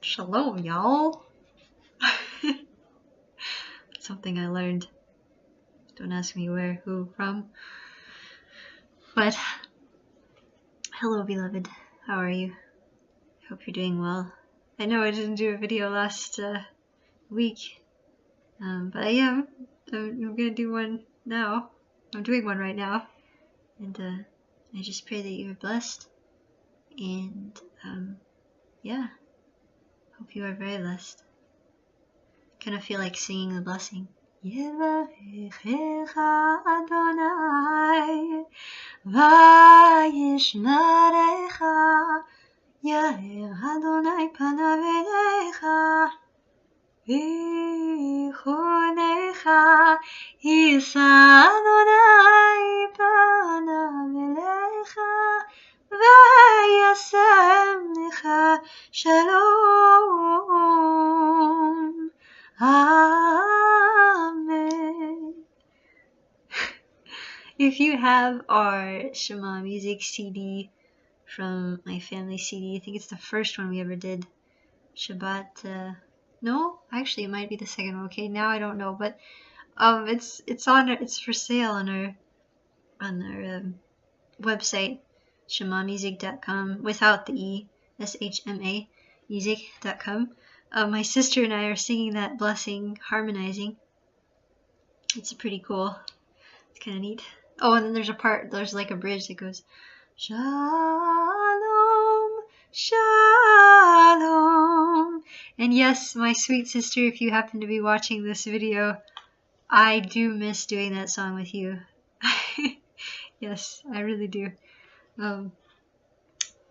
Shalom, y'all. Something I learned. Don't ask me where, who, from. But, hello, beloved. How are you? Hope you're doing well. I know I didn't do a video last week, but I am. I'm gonna do one now. I'm doing one right now. And I just pray that you're blessed. And, yeah. Hope you are very blessed. Kind of feel like singing the blessing. Yevarechecha Adonai vayishmerecha Yair Adonai panav elecha v'yichunecha Yisa Adonai panav elecha v'yasem lecha shalom. Amen. If you have our Shema music CD from my family CD, I think it's the first one we ever did. Shabbat. No, actually, it might be the second one. Okay, now I don't know, but it's for sale on our website, shemamusic.com, without the E, SHMA music.com. My sister and I are singing that blessing, harmonizing. It's pretty cool. It's kind of neat. Oh, and then there's like a bridge that goes, Shalom, Shalom. And yes, my sweet sister, if you happen to be watching this video, I do miss doing that song with you. Yes, I really do.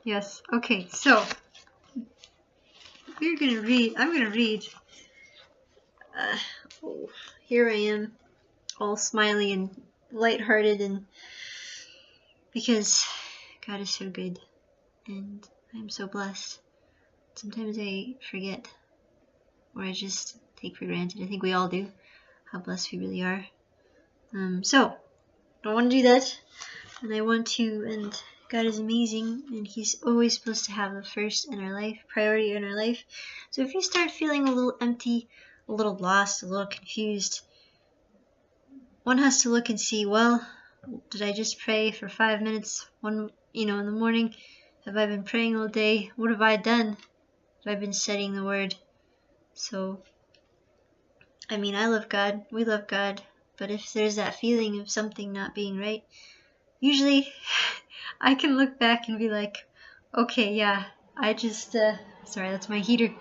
Yes, okay, so I'm gonna read. Oh, here I am, all smiley and lighthearted, and because God is so good, and I'm so blessed. Sometimes I forget, or I just take for granted. I think we all do, how blessed we really are. So I don't want to do that, and I want to, and God is amazing, and He's always supposed to have the first in our life, priority in our life. So if you start feeling a little empty, a little lost, a little confused, one has to look and see, well, did I just pray for 5 minutes, in the morning? Have I been praying all day? What have I done? Have I been studying the Word? So, I mean, I love God, we love God, but if there's that feeling of something not being right, usually I can look back and be like, okay, yeah, I just, sorry, that's my heater.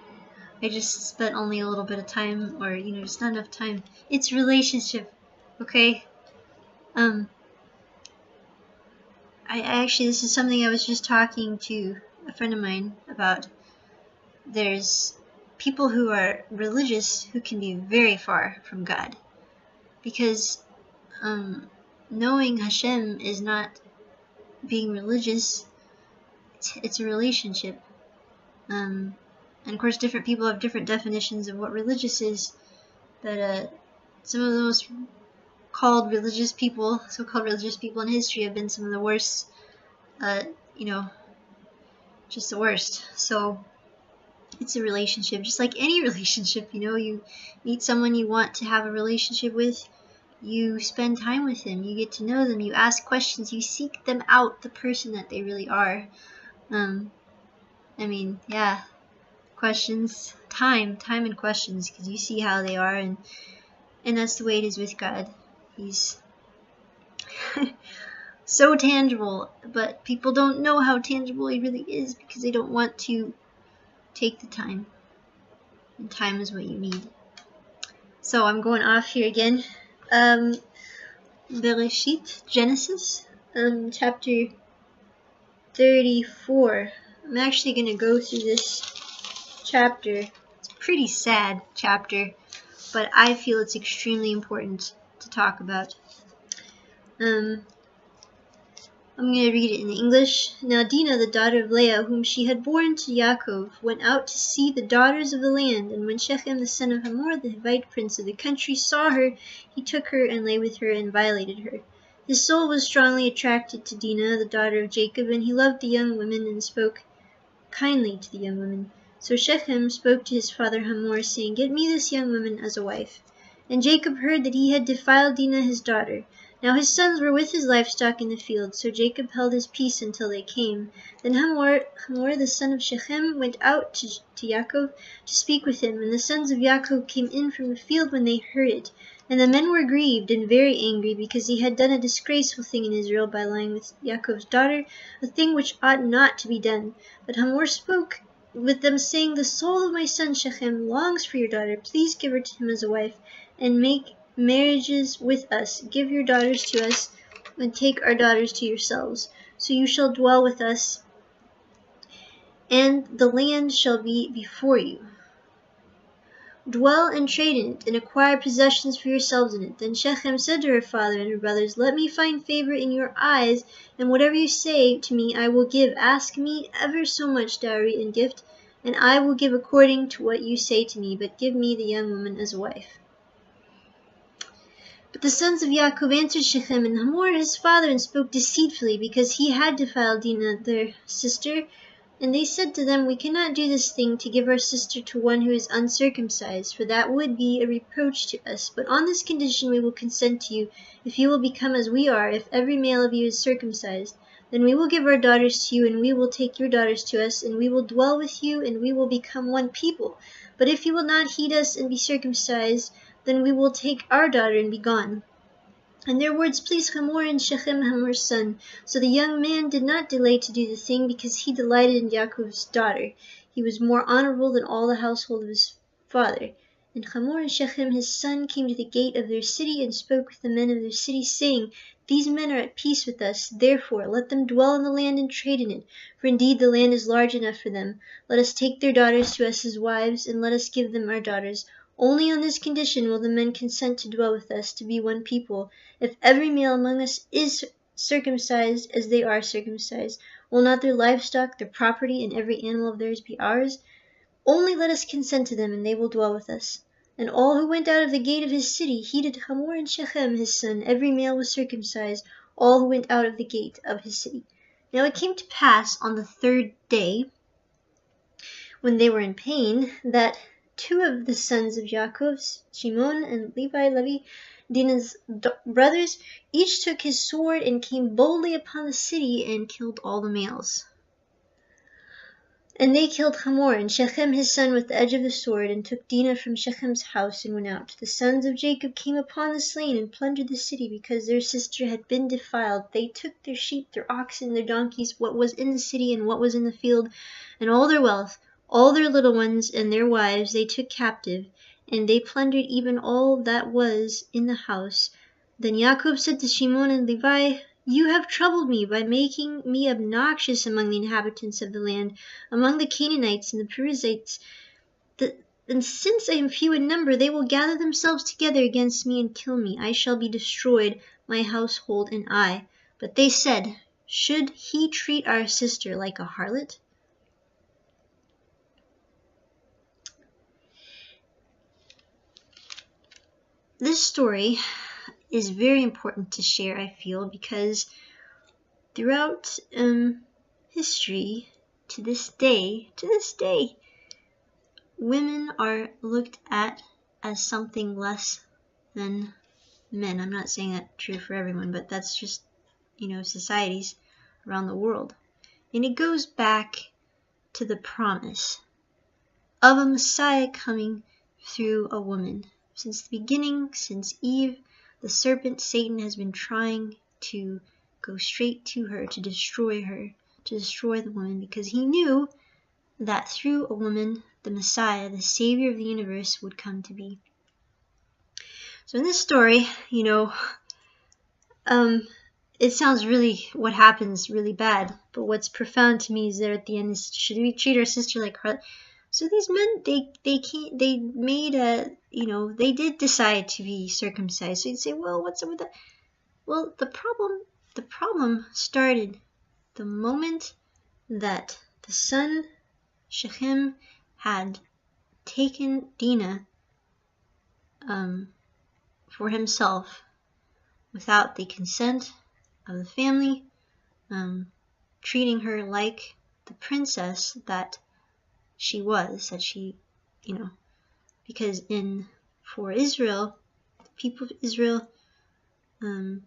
I just spent only a little bit of time, or, just not enough time. It's relationship, okay? I actually, this is something I was just talking to a friend of mine about. There's people who are religious who can be very far from God, because knowing Hashem is not being religious. It's a relationship. And of course, different people have different definitions of what religious is. But some of the most so-called religious people in history have been some of the worst. Just the worst. So it's a relationship, just like any relationship. You meet someone you want to have a relationship with. You spend time with them. You get to know them. You ask questions. You seek them out, the person that they really are. Questions, time and questions, because you see how they are, and that's the way it is with God. He's so tangible, but people don't know how tangible He really is because they don't want to take the time, and time is what you need. So I'm going off here again. Bereshit, Genesis, chapter 34. I'm actually going to go through this chapter. It's a pretty sad chapter, but I feel it's extremely important to talk about. I'm going to read it in English. Now Dinah, the daughter of Leah, whom she had borne to Yaakov, went out to see the daughters of the land, and when Shechem, the son of Hamor, the Hivite prince of the country, saw her, he took her and lay with her and violated her. His soul was strongly attracted to Dinah, the daughter of Jacob, and he loved the young women and spoke kindly to the young women. So Shechem spoke to his father Hamor, saying, Get me this young woman as a wife. And Jacob heard that he had defiled Dinah his daughter. Now his sons were with his livestock in the field, so Jacob held his peace until they came. Then Hamor the son of Shechem went out to Yaakov to speak with him, and the sons of Yaakov came in from the field when they heard it. And the men were grieved and very angry, because he had done a disgraceful thing in Israel by lying with Yaakov's daughter, a thing which ought not to be done. But Hamor spoke with them, saying, The soul of my son Shechem longs for your daughter. Please give her to him as a wife, and make marriages with us. Give your daughters to us, and take our daughters to yourselves. So you shall dwell with us, and the land shall be before you. Dwell and trade in it, and acquire possessions for yourselves in it. Then Shechem said to her father and her brothers, Let me find favor in your eyes, and whatever you say to me I will give. Ask me ever so much dowry and gift, and I will give according to what you say to me, but give me the young woman as a wife. But the sons of Yaakov answered Shechem and Hamor his father, and spoke deceitfully, because he had defiled Dinah their sister. And they said to them, We cannot do this thing to give our sister to one who is uncircumcised, for that would be a reproach to us. But on this condition we will consent to you, if you will become as we are, if every male of you is circumcised. Then we will give our daughters to you, and we will take your daughters to us, and we will dwell with you, and we will become one people. But if you will not heed us and be circumcised, then we will take our daughter and be gone. And their words pleased Hamor and Shechem, Hamor's son. So the young man did not delay to do the thing, because he delighted in Yaakov's daughter. He was more honorable than all the household of his father. And Hamor and Shechem his son came to the gate of their city, and spoke with the men of their city, saying, These men are at peace with us, therefore let them dwell in the land and trade in it, for indeed the land is large enough for them. Let us take their daughters to us as wives, and let us give them our daughters. Only on this condition will the men consent to dwell with us, to be one people. If every male among us is circumcised as they are circumcised, will not their livestock, their property, and every animal of theirs be ours? Only let us consent to them, and they will dwell with us. And all who went out of the gate of his city heeded Hamor and Shechem his son. Every male was circumcised, all who went out of the gate of his city. Now it came to pass on the third day, when they were in pain, that two of the sons of Yaakov, Shimon and Levi, Dinah's brothers, each took his sword and came boldly upon the city and killed all the males. And they killed Hamor and Shechem his son with the edge of the sword, and took Dinah from Shechem's house and went out. The sons of Jacob came upon the slain and plundered the city, because their sister had been defiled. They took their sheep, their oxen, their donkeys, what was in the city and what was in the field, and all their wealth, all their little ones and their wives they took captive, and they plundered even all that was in the house. Then Yaakov said to Shimon and Levi, You have troubled me by making me obnoxious among the inhabitants of the land, among the Canaanites and the Perizzites. And since I am few in number, they will gather themselves together against me and kill me. I shall be destroyed, my household and I. But they said, Should he treat our sister like a harlot? This story is very important to share, I feel, because throughout history, to this day, women are looked at as something less than men. I'm not saying that's true for everyone, but that's just, societies around the world. And it goes back to the promise of a Messiah coming through a woman. Since the beginning, since Eve, the serpent Satan has been trying to go straight to her, to destroy the woman, because he knew that through a woman, the Messiah, the Savior of the universe, would come to be. So in this story, it sounds what happens really bad, but what's profound to me is that at the end is, should we treat our sister like her? So these men, they did decide to be circumcised. So you'd say, well, what's up with that? Well, the problem started the moment that the son Shechem had taken Dinah for himself without the consent of the family, treating her like the princess that she was, that she, you know, because for Israel, the people of Israel, you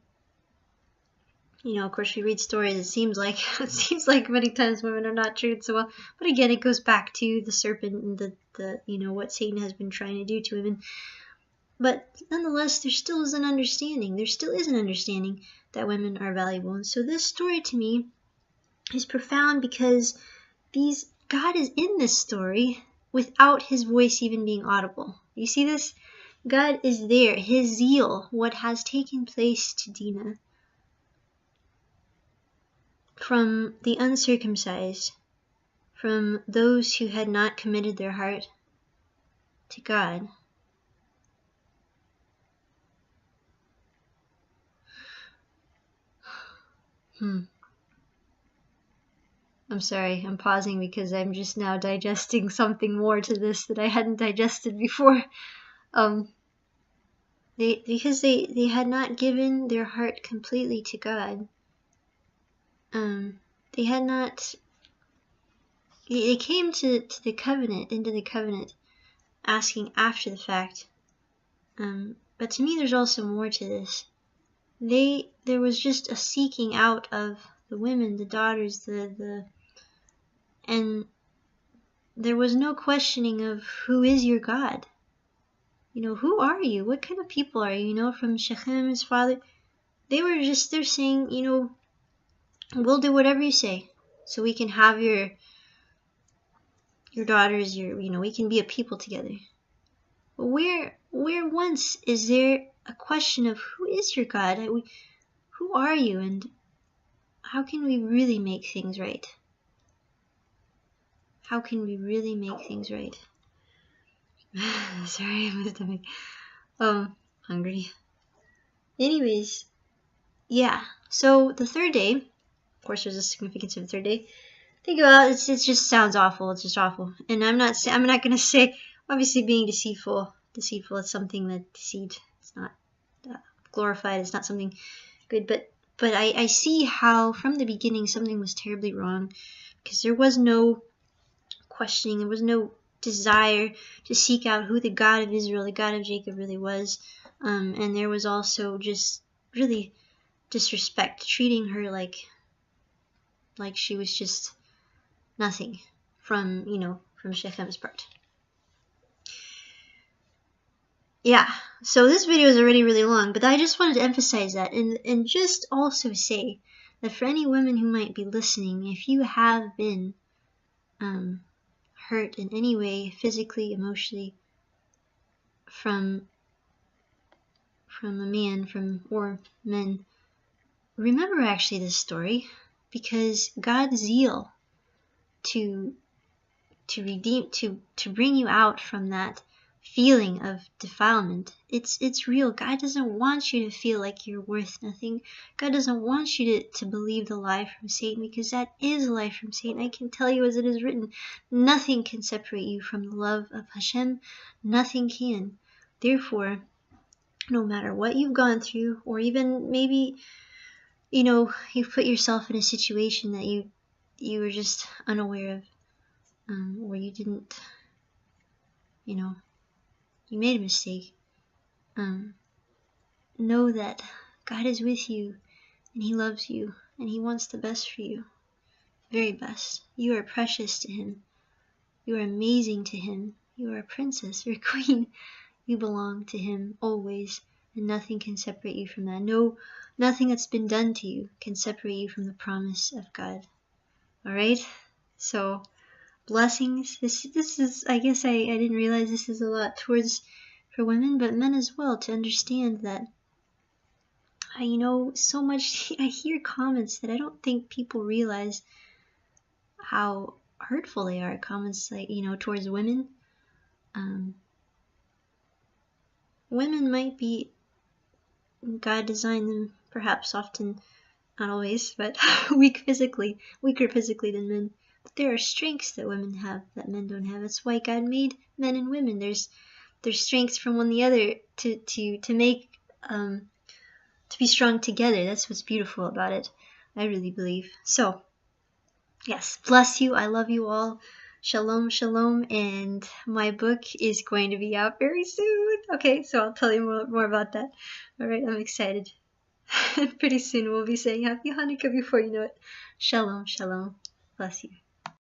know, of course, we read stories. It seems like many times women are not treated so well. But again, it goes back to the serpent and the you know, what Satan has been trying to do to women. But nonetheless, there still is an understanding. There still is an understanding that women are valuable. And so this story to me is profound because God is in this story without his voice even being audible. You see this? God is there. His zeal, what has taken place to Dinah, from the uncircumcised, from those who had not committed their heart to God. I'm sorry, I'm pausing because I'm just now digesting something more to this that I hadn't digested before. Because they had not given their heart completely to God. They had not. They came to the covenant, into the covenant, asking after the fact. But to me, there's also more to this. There was just a seeking out of the women, the daughters, and there was no questioning of who is your God. You know, who are you? What kind of people are you? You know, from Shechem, his father, they're saying, you know, we'll do whatever you say, so we can have your daughters, you know, we can be a people together. But where once is there a question of who is your God? Who are you, and how can we really make things right? How can we really make things right? Sorry, my stomach. Hungry. Anyways, yeah. So the third day, of course, there's a significance of the third day. They go out. It just sounds awful. It's just awful. And I'm not gonna say, obviously, being deceitful. It's something that deceit. It's not glorified. It's not something good. But I see how from the beginning something was terribly wrong, because there was no questioning. There was no desire to seek out who the God of Israel, the God of Jacob, really was. And there was also just really disrespect, treating her like she was just nothing from Shechem's part. Yeah, so this video is already really long, but I just wanted to emphasize that, and just also say that for any women who might be listening, if you have been hurt in any way, physically, emotionally, from a man, or men, remember actually this story, because God's zeal to redeem, to bring you out from that feeling of defilement, it's real. God doesn't want you to feel like you're worth nothing. God doesn't want you to believe the lie from Satan, because that is a lie from Satan. I can tell you, as it is written, nothing can separate you from the love of Hashem. Nothing can. Therefore, no matter what you've gone through, or even maybe, you know, you've put yourself in a situation that you were just unaware of, or you didn't, you know, you made a mistake, know that God is with you, and he loves you, and he wants the best for you, very best. You are precious to him. You are amazing to him. You are a princess, you're a queen. You belong to him always, and nothing can separate you from that. No, nothing that's been done to you can separate you from the promise of God. Alright? So, blessings. This is, I guess I didn't realize this is a lot for women, but men as well, to understand that, you know, so much, I hear comments that I don't think people realize how hurtful they are. Comments like, you know, towards women. Women might be, God designed them, perhaps often, not always, but weaker physically than men. But there are strengths that women have that men don't have. That's why God made men and women. There's strengths from one the other to make to be strong together. That's what's beautiful about it, I really believe. So, yes, bless you. I love you all. Shalom, shalom, and my book is going to be out very soon. Okay, so I'll tell you more about that. Alright, I'm excited. And pretty soon we'll be saying Happy Hanukkah before you know it. Shalom, shalom. Bless you.